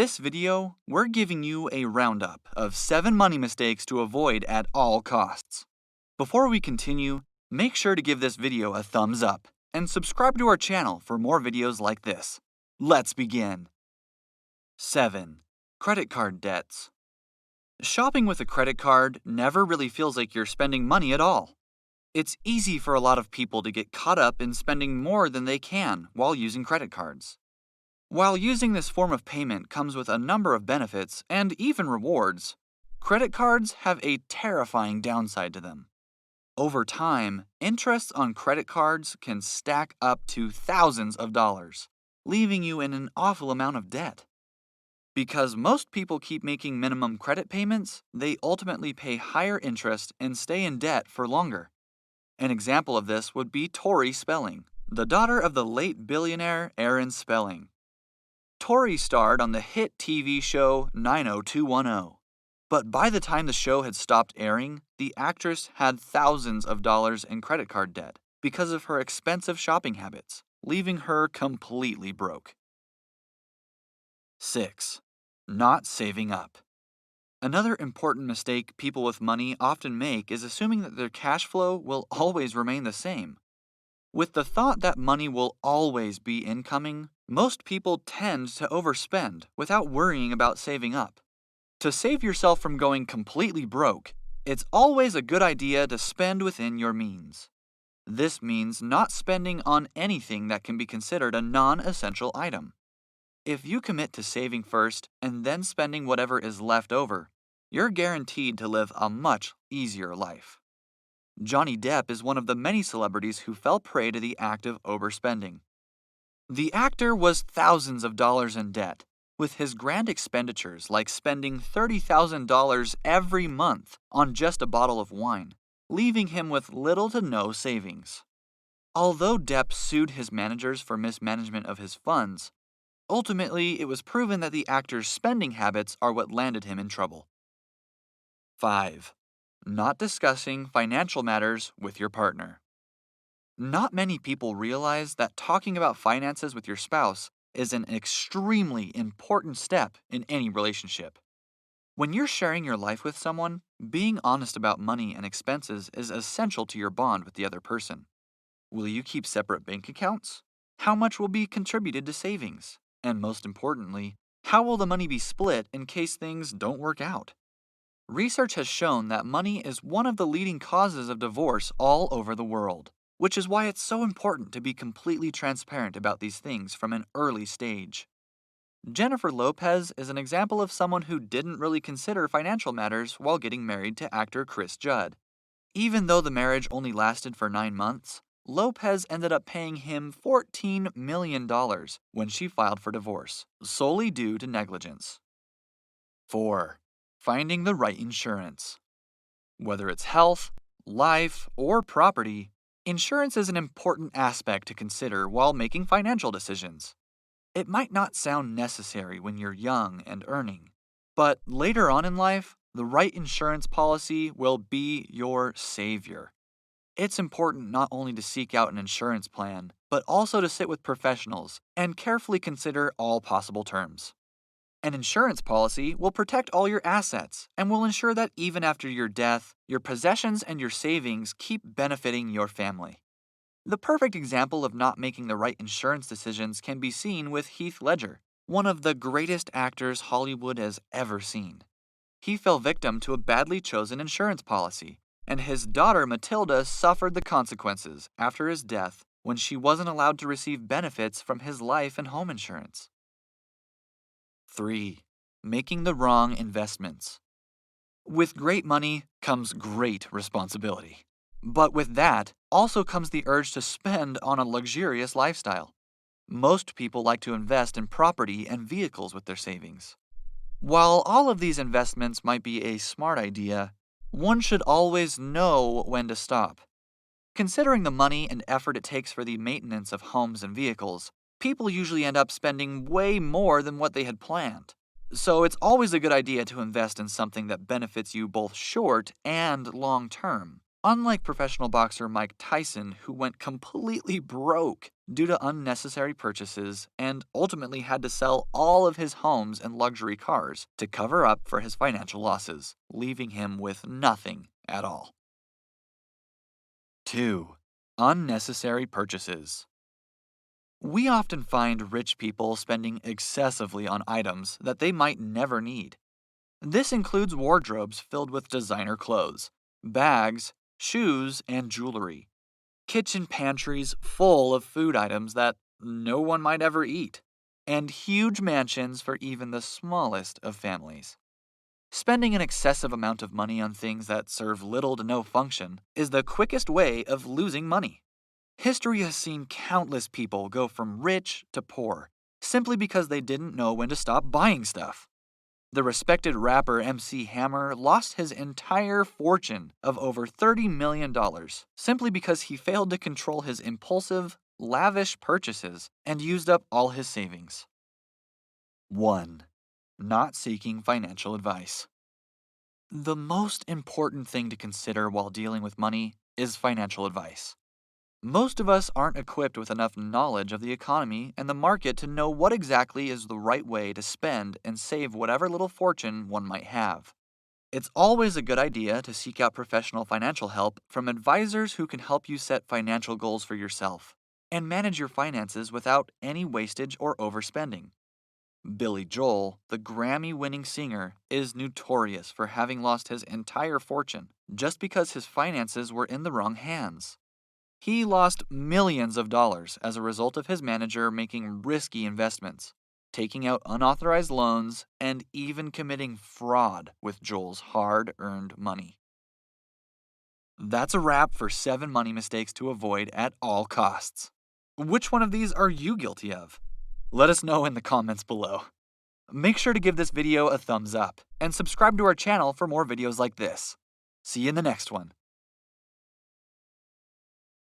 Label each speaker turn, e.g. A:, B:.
A: this video, we're giving you a roundup of 7 money mistakes to avoid at all costs. Before we continue, make sure to give this video a thumbs up and subscribe to our channel for more videos like this. Let's begin. 7. Credit card debts. Shopping with a credit card never really feels like you're spending money at all. It's easy for a lot of people to get caught up in spending more than they can while using credit cards. While using this form of payment comes with a number of benefits and even rewards, credit cards have a terrifying downside to them. Over time, interest on credit cards can stack up to thousands of dollars, leaving you in an awful amount of debt. Because most people keep making minimum credit payments, they ultimately pay higher interest and stay in debt for longer. An example of this would be Tori Spelling, the daughter of the late billionaire Aaron Spelling. Tori starred on the hit TV show 90210. But by the time the show had stopped airing, the actress had thousands of dollars in credit card debt because of her expensive shopping habits, leaving her completely broke. 6. Not saving up. Another important mistake people with money often make is assuming that their cash flow will always remain the same. With the thought that money will always be incoming, most people tend to overspend without worrying about saving up. To save yourself from going completely broke, it's always a good idea to spend within your means. This means not spending on anything that can be considered a non-essential item. If you commit to saving first and then spending whatever is left over, you're guaranteed to live a much easier life. Johnny Depp is one of the many celebrities who fell prey to the act of overspending. The actor was thousands of dollars in debt, with his grand expenditures like spending $30,000 every month on just a bottle of wine, leaving him with little to no savings. Although Depp sued his managers for mismanagement of his funds, ultimately it was proven that the actor's spending habits are what landed him in trouble. 5. Not discussing financial matters with your partner. Not many people realize that talking about finances with your spouse is an extremely important step in any relationship. When you're sharing your life with someone, being honest about money and expenses is essential to your bond with the other person. Will you keep separate bank accounts? How much will be contributed to savings? And most importantly, how will the money be split in case things don't work out? Research has shown that money is one of the leading causes of divorce all over the world, which is why it's so important to be completely transparent about these things from an early stage. Jennifer Lopez is an example of someone who didn't really consider financial matters while getting married to actor Chris Judd. Even though the marriage only lasted for 9 months, Lopez ended up paying him $14 million when she filed for divorce, solely due to negligence. 4. Finding the right insurance. Whether it's health, life, or property, insurance is an important aspect to consider while making financial decisions. It might not sound necessary when you're young and earning, but later on in life, the right insurance policy will be your savior. It's important not only to seek out an insurance plan, but also to sit with professionals and carefully consider all possible terms. An insurance policy will protect all your assets and will ensure that even after your death, your possessions and your savings keep benefiting your family. The perfect example of not making the right insurance decisions can be seen with Heath Ledger, one of the greatest actors Hollywood has ever seen. He fell victim to a badly chosen insurance policy, and his daughter Matilda suffered the consequences after his death when she wasn't allowed to receive benefits from his life and home insurance. 3. Making the wrong investments. With great money comes great responsibility. But with that also comes the urge to spend on a luxurious lifestyle. Most people like to invest in property and vehicles with their savings. While all of these investments might be a smart idea, one should always know when to stop. Considering the money and effort it takes for the maintenance of homes and vehicles, people usually end up spending way more than what they had planned. So it's always a good idea to invest in something that benefits you both short and long term, Unlike professional boxer Mike Tyson, who went completely broke due to unnecessary purchases and ultimately had to sell all of his homes and luxury cars to cover up for his financial losses, leaving him with nothing at all. 2. Unnecessary purchases. We often find rich people spending excessively on items that they might never need. This includes wardrobes filled with designer clothes, bags, shoes, and jewelry, kitchen pantries full of food items that no one might ever eat, and huge mansions for even the smallest of families. Spending an excessive amount of money on things that serve little to no function is the quickest way of losing money. History has seen countless people go from rich to poor simply because they didn't know when to stop buying stuff. The respected rapper MC Hammer lost his entire fortune of over $30 million simply because he failed to control his impulsive, lavish purchases and used up all his savings. 1. Not seeking financial advice. The most important thing to consider while dealing with money is financial advice. Most of us aren't equipped with enough knowledge of the economy and the market to know what exactly is the right way to spend and save whatever little fortune one might have. It's always a good idea to seek out professional financial help from advisors who can help you set financial goals for yourself and manage your finances without any wastage or overspending. Billy Joel, the Grammy-winning singer, is notorious for having lost his entire fortune just because his finances were in the wrong hands. He lost millions of dollars as a result of his manager making risky investments, taking out unauthorized loans, and even committing fraud with Joel's hard-earned money. That's a wrap for 7 money mistakes to avoid at all costs. Which one of these are you guilty of? Let us know in the comments below. Make sure to give this video a thumbs up and subscribe to our channel for more videos like this. See you in the next one.